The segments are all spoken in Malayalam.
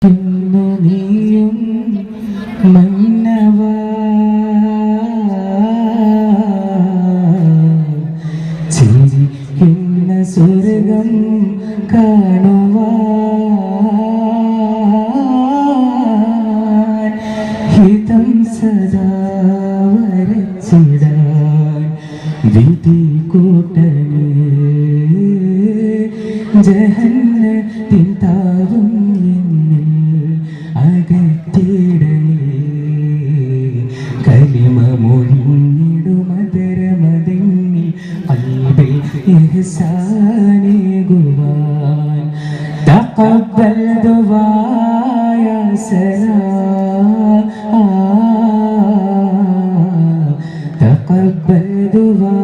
ചിരിക്കുന്നു നീയും മന്നവാ, ചിരിക്കുന്ന സ്വർഗം കാണുവാൻ ഹിതം സദാ വരച്ചിടാൻ വിധി കൂട്ടണേ ജഹന്നത്തിൻ താവും എന്നിൽ അകറ്റിടണേ കലിമ മൊഴിഞ്ഞിടുമതരമതെന്നിൽ ഖൽബിൽ ഇഹ്സാനേകുവാൻ തഖബ്ബൽ ദുആ യാ സലാം തഖബ്ബൽ ദുആ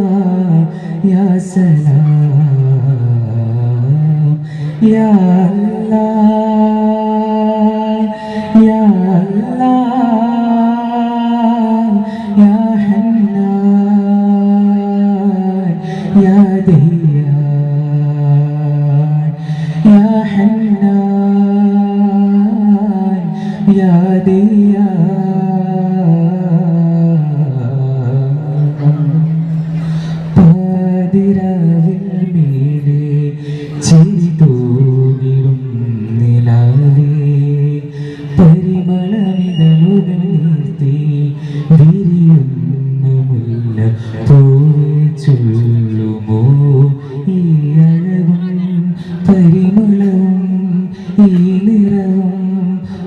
യാ സലാം Ya Allah, Ya Allah, Ya Hannan, Ya Diyyan, Ya Hannan, Ya Diyyan. പാതിരാവിൽ മീതെ ചിരി തൂകിടും നിലാവേ പരിമളമിതളുകൾ നീർത്തി വിരിയുന്ന മുല്ല പൂവേ ചൊല്ലുമോ ഈ അഴകും പരിമളവും ഈ നിറവും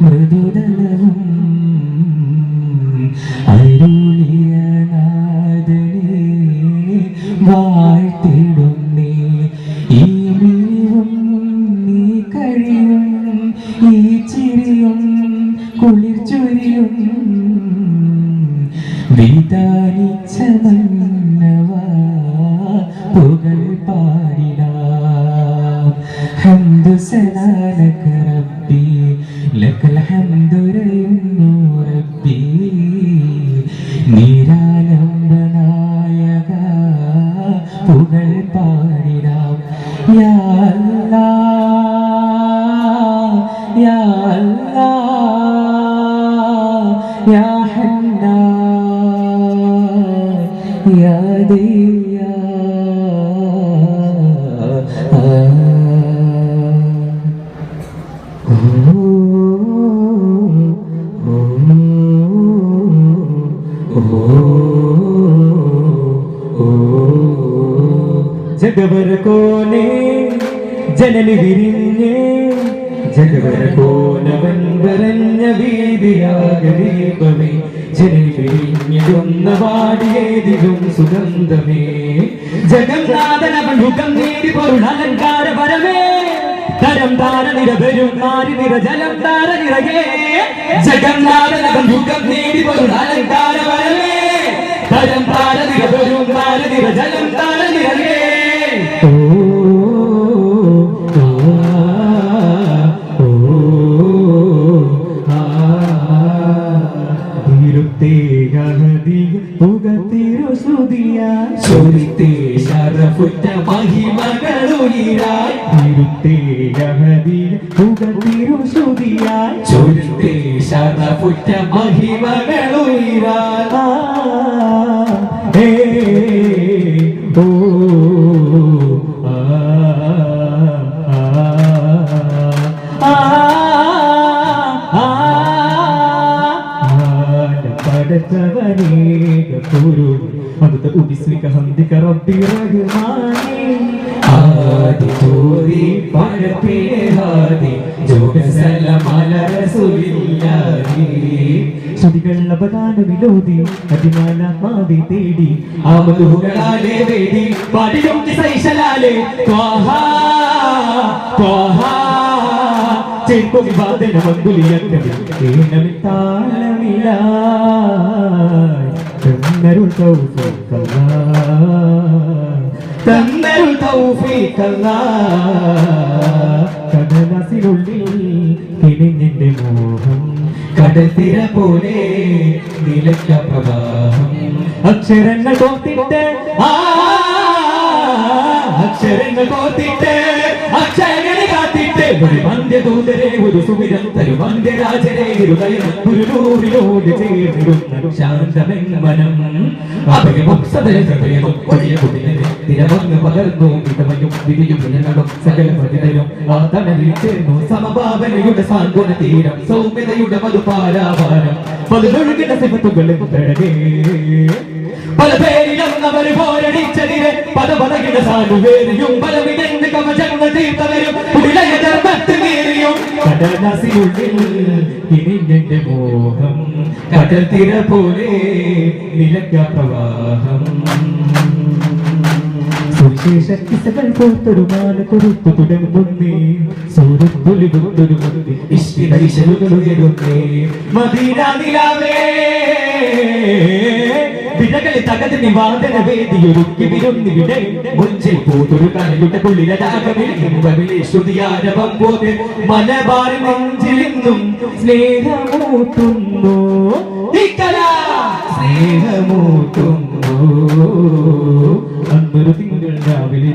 മൃദുതലവും അരുളിയ നാദനേ വാഴ്ത്തിടുന്നേ ഈ മിഴിവും നീ കഴിയും ഈ ചിരിയും കുളിർ ചൊരിയും വിധാനിച്ച മന്നവാ പുകൾ പാടിടാം ഹംദു സലാലക റബ്ബി ലകൽ ഹംദു റയുന്നു റബ്ബി നിരാലംബനായക പുകൾ പാടിടാം യാ അല്ലാഹ് യാ അല്ലാഹ് യാ ഹന്നാൻ യാ ദിയ്യാൻ. ജഗവര കോനെ ജനനി വിരിഞ്ഞേ ജഗവര കോനവൻ വരഞ്ഞ വീതിയാകദീപമേ ജനനി വിരിഞ്ഞിടുന്ന വാടിയേതിലും സുഗന്ധമേ ജഗന്നാഥനവൻ മുഖം നേടി പൊരുളലങ്കാര പരമേ തരം താര നിരവരും മാറി നിരജലം താര നിറകേ ജഗന്നാഥനവൻ മുഖം നേടി പൊരുളലങ്കാര പരമേ തരം താര നിരവരും മാറി നിരജലം താര നിറകേ ചൊരിത്തേ ശരഫുറ്റ മഹിമകളുയിരായി തിരുത്തേ ഗഹദിൽ പുകതിരുസുതിയായി ചൊരിത്തേ ശരഫുറ്റ മഹിമകളുയിരായി ഓ പടച്ചവനേക പൊരുൾ അന്ത ഉദിസ്വിക ഹംദിക റബ്ബി റഹ്മാനേ ആദി തോരി പഴപേ ഹാദി ജോഗ സലാം അല റസൂലില്ലാഹി ശ്രുതികൾ അപദാന വിലോദി അതിനാലാത്മാവെ തേടി ആമതുകളാലേ വേദി പാടിയും സൈശലാലേ ത്വാഹ ത്വാഹ ചേർക്കോ വിവാദന മങ്കുലിയക്കമി ഏനമിത്താളമിലായി തന്നരുൾ തൗഫീഖല്ലാ കടലാസിനുള്ളിൽ കിണിഞ്ഞിന്റെ മോഹം കടൽത്തിര പോലെ നിലയ്ക്ക പ്രവാഹം അക്ഷരങ്ങൾ കോർത്തിട്ട് അക്ഷരങ്ങൾ കോർത്തിട്ട് അക്ഷരങ്ങൾ കാത്തിട്ട് ഒരു വന്ധ്യദൂതരെ ഒരു സുവിരം തരും വന്ധ്യരാജരെ ഹൃദയം ഒരു നൂറിനോട് ചേർന്നിരുന്ന ശാന്തമെന്ന വനം തിരവന്ന് പകർന്നു ഇടവയും വിധിയും ജനങ്ങളും സകല പ്രതിതരും ആ തണലിൽ ചേർന്നു സമഭാവനയുടെ സാന്ത്വന തീരം സൗമ്യതയുടെ മധുപാരാവാരം പതിനൊഴുകിന സിമത്തുകളും തടകേ പല പേരിലൊന്നവർ പോരടിച്ചതിന് പല പലകിട സാധുവേറിയും പല വിധന്റെ കവചങ്ങൾ തീർത്തവരും ഉടലയ ധർമ്മത്തിലേറിയും കടലാസിനുള്ളിൽ ഇനിഞ്ഞെന്റെ മോഹം കടൽ തിര പോലെ നിലയ്ക്ക പ്രവാഹം സുവിശേഷക്കിസകൾ പോർത്തൊരു മാല കൊരുത്തു തുടങ്ങുന്നേ സൂര്യത്തൊലികൊണ്ടൊരു മുന്തി ഇഷ്ടിതൈശലുകളുയരുന്നേ മദീന നിലാവേ വിടകളി തകത് നിവാദന വേദിയൊരുക്കി വിരുന്നിവിടെ മുഞ്ചിൽ പോതൊരു കനയുടെ കുളിരതാകമില്ലേ ശ്രുതിയാരവം പോലെ മലബാർ നെഞ്ചിലിന്നും സ്നേഹമൂട്ടുന്നു സ്നേഹമൂട്ടുന്നു അന്നൊരു തിങ്കൾ രാവിലെ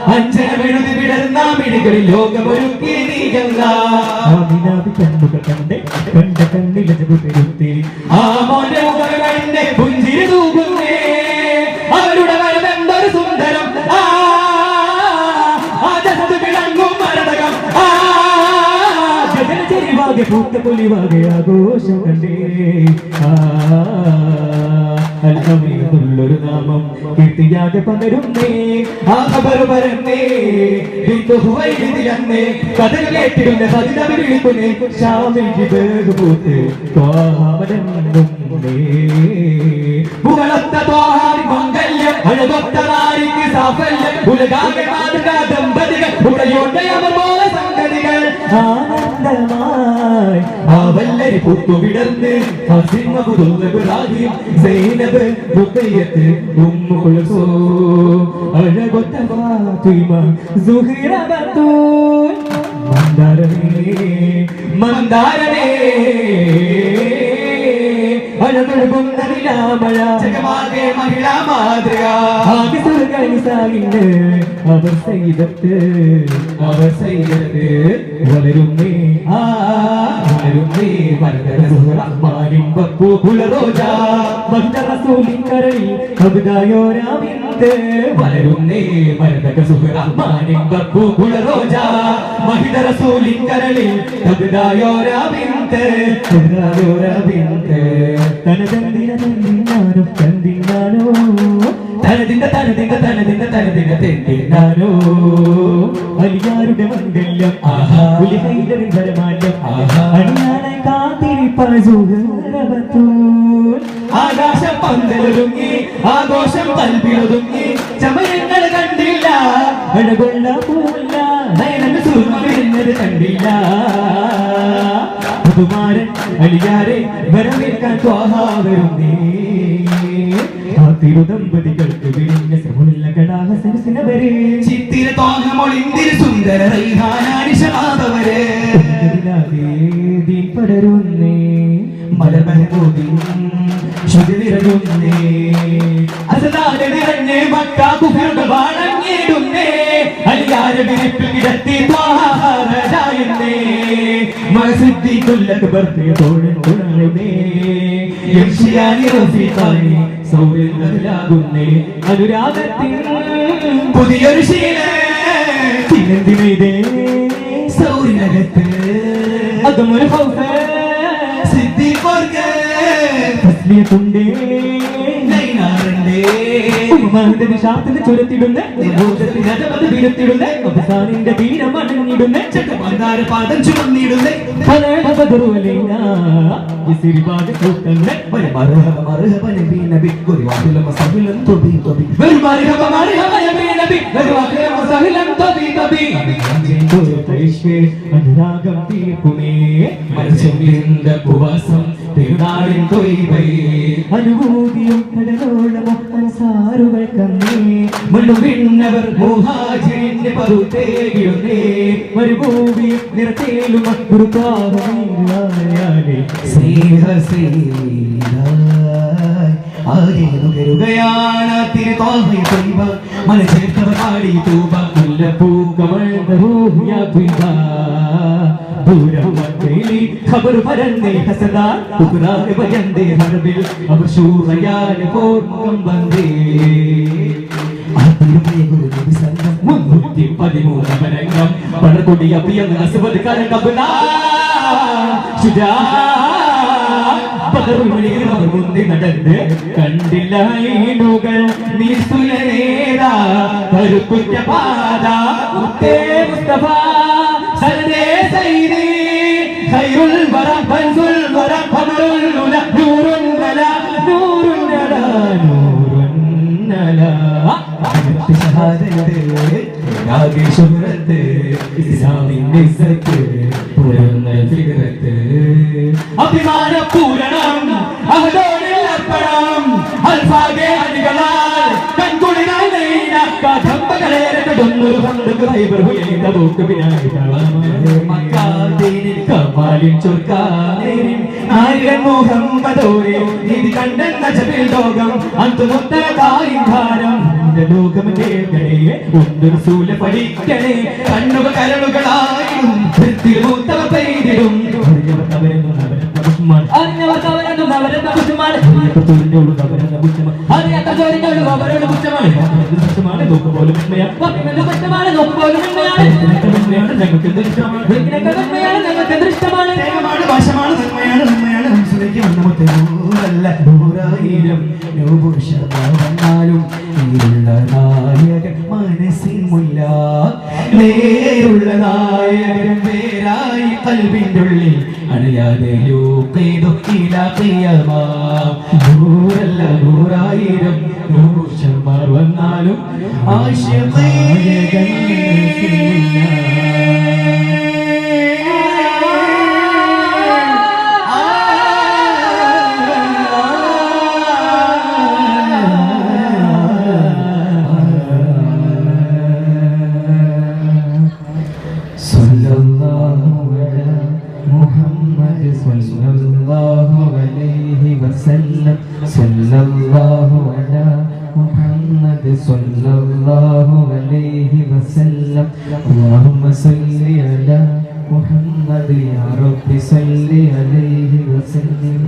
അഞ്ചരമെഴുതി വിടർന്ന മിഴികളിൽ ലോകമൊരുക്കി കണ്ണുകൾ കണ്ടേ കണ്ട കണ്ണിലെ പെരുത്തി ആ മോന്റെ കണ്ടെ പുഞ്ചിരി തൂകുന്നേ അവരുടെ വരവെന്തൊരു സുന്ദരം വിളങ്ങും മരതകം ചെരിവാകെ പൂത്ത പൊലിവാകെ ആഘോഷം കണ്ടേ അൽഹമീദുള്ളൊരു നാമം കീർത്തിയാകെ പകരുന്നേ ആ ഖബർ പരന്നേ വിതുഹുവൈദിലന്നേ കഥ കേട്ടിരുന്ന സജിതവി വിളിക്കുന്നേ ശാമിൽ ജിബേഗ് പൂത്ത് ത്വാമനന്നുന്നേ പുകളത്ത ത്വാഹാരി മംഗല്യം അഴകൊത്ത നാരിക്ക് സാഫല്യം ഉലകാകെ മാതൃക ദമ്പതികൾ ഉടയോട്ടെ അവർ പോലെ സംഗതികൾ ആനന്ദമായി ആ വല്ലരി പൂത്തു വിടർന്ന് സൈനബ് റുഖയ്യത്ത് ഉമ്മു കുൽസൂം അഴകൊത്ത ഫാത്തിമ സുഹൈറ ബത്തൂൽ മന്ദാരമേ അഴകൊഴുകുന്ന നിലാമഴ ജഗമാകെ മഹിളാ മാതൃക അവർ സൈദത്ത് വളരുന്നേ വളരുന്നേ റഹ്മാനിൻ ബപ്പൂകുല റോജ മഹ്ദ റസൂലിൻ കരളിൽ കബ്ദായോരാവിന്ത് വളരുന്നേ മരതക സുഹ്റഹ്മാനിൻ ബപ്പൂകുല റോജ മഹ്ദ റസൂലിൻ കരളിൽ കബ്ദായോരാവിന്ത് തനതിന്നാനോ തന്തിന്നാനോ തനതിന്നാനോ അലിയാരുടെ മംഗല്യം ഉലിഹൈദറിൻ വരമാന്യം അണിയാനായി കാത്തിരിപ്പൂൽ ആകാശം പന്തലൊരുങ്ങി ആഘോഷം പൽപ്പിലൊതുങ്ങി ചമയങ്ങൾ കണ്ടില്ല അഴകൊള്ള പൂല്ല നയനങ്ങൾ സുർമ വരുന്നത് കണ്ടില്ല കുമാരൻ അലിയാരെ വരവേൽക്കാൻ ത്വാഹാവരുന്നേ ആ തിരുദമ്പതികൾക്ക് വിരിഞ്ഞ സമുല്ല കടാഹ സരസിനവരെ ചിത്തിര തോഹമൊളിന്തിര സുന്ദര റൈഹാനാനിശമാവരെ ദീൻ പടരുന്നേ മലമഹബൂദിൻ ശുദ്ധി നിറയുന്നേ അസദാലെ നിറഞ്ഞേ മക്ക കുഫിറുകൾ വാണങ്ങിടുന്നേ അലിയാരെ വിരിപ്പിൽ കിടത്തി ത്വാഹാവരായുന്നേ മനസ്സിദ്ധി കൊല്ലക്ക് ബർത്തിയ തോഴൻ ഉണരുന്നേ യംശിയാനി റഫീഖാനി സൗരന്ദലാകുന്നേ അനുരാഗത്തിൻ പുതിയൊരു ശീല ചിലന്തിനെയ്തേ സൗരിനകത്ത് അതുമൊരു ഹൗസ് സിദ്ദീഖോർക്ക് തസ്ലിയത്തുണ്ടേ നൈനാറുണ്ടേ ഉമ്മഹദിന്റെ ശാസ്ത്രത്തെ ചുരത്തിടുന്നേ വിരുത്തിടുന്നേ അവസാനിന്റെ തീരം അണഞ്ഞിടുന്നേ ചട്ടമന്ദാര പാദം ചുമന്നിടുന്നേ സിരിബാഗ് കൂട്ടുന്നേ മർഹബ മർഹബ നബി നബി ഗുരുവാഹില മസഹിലൻ തബി തബി മർഹബ മർഹബ നബി നബി ഗുരുവാഹില മസഹിലൻ തബി തബി അനുരാഗം തീർക്കുമേ മനസ്സിന്റെ ഉപവാസം തിരുനാളിൻ തൊയ്വൈ അനുഭൂതിയും കടലോളമോ സാറുകൾ കന്നേ മണ്ണുവിണ്ണവർ മുഹാജിരിന്റെ പറുത്തേകിടുന്നേ മരുഭൂമി നിറത്തേലും ഗുരുപാദമേ സ്നേഹസീലായി ആരേതുകരുകയാണ് തിരുതോഹ മനസ്സേർത്തവർ പാടി തൂപ दूरम मक्केली खबर भरने हसदा उकरार बजंदे हरबिल अब शूरयान कोर्मकम बंदे आतिरुमे गुरु नबी संगम मुन्नुत्ति पदिमूल बरंगम पड़कोडी अभियंग नसबद करंगबना शुजा പകരും വിളികൾ മുന്തി നടന്ന് കണ്ടില്ല ഈണുകൾ നിസ്തുലനേരാ കരുക്കുറ്റ പാത ഉത്തേ മുസ്തഫ സരദേ സൈദി ഖൈറുൽ വറ ബൻസുൽ വറ ഖമറുൽ ഉല നൂറുൻ വല നൂറുൻ വല നൂറുൻ വല ഷഹാദത്ത് ആകെ ശുഹ്റത്ത് ഇസ്ലാമിന്റെ ഇസ്സത്ത് പുരന്ന ഫിക്രത്ത് അഭിമാന പൂരണം അഹദോനിൽ അർപ്പണം അൽഫാഗെ അടികളാൽ കൺകുളിരായി കഥമ്പകളേരൊന്നൊരു കണ്ടു ഹൈബർ ഹുയൈത ബോക്ക് മക്കാദീനിൽ കമാലിൻ ചൊർക്കാനേരിൻ നായകൻ മുഹമ്മദോരെ നീതി കണ്ടെന്ന ജബിൽ ലോകം അന്തുമുത്തരതായി ഭാരം ലോകം കേൾക്കണേ ഒന്നൊരു സൂല പഠിക്കണേ കണ്ണുകൾ കരളുകളായും മൂത്തവ പെയ്തിടും വന്നാലും മനസ്സിൽ മുല്ല നേരുള്ള നായകൻ പേരായി കൽവിൻ്റെ ഉള്ളിൽ അണിയാതെ നൂറല്ല നൂറായിരം നൂറുമാർ വന്നാലും ആശയകൻ اللهم صل على محمد يا رب صل عليه وسلم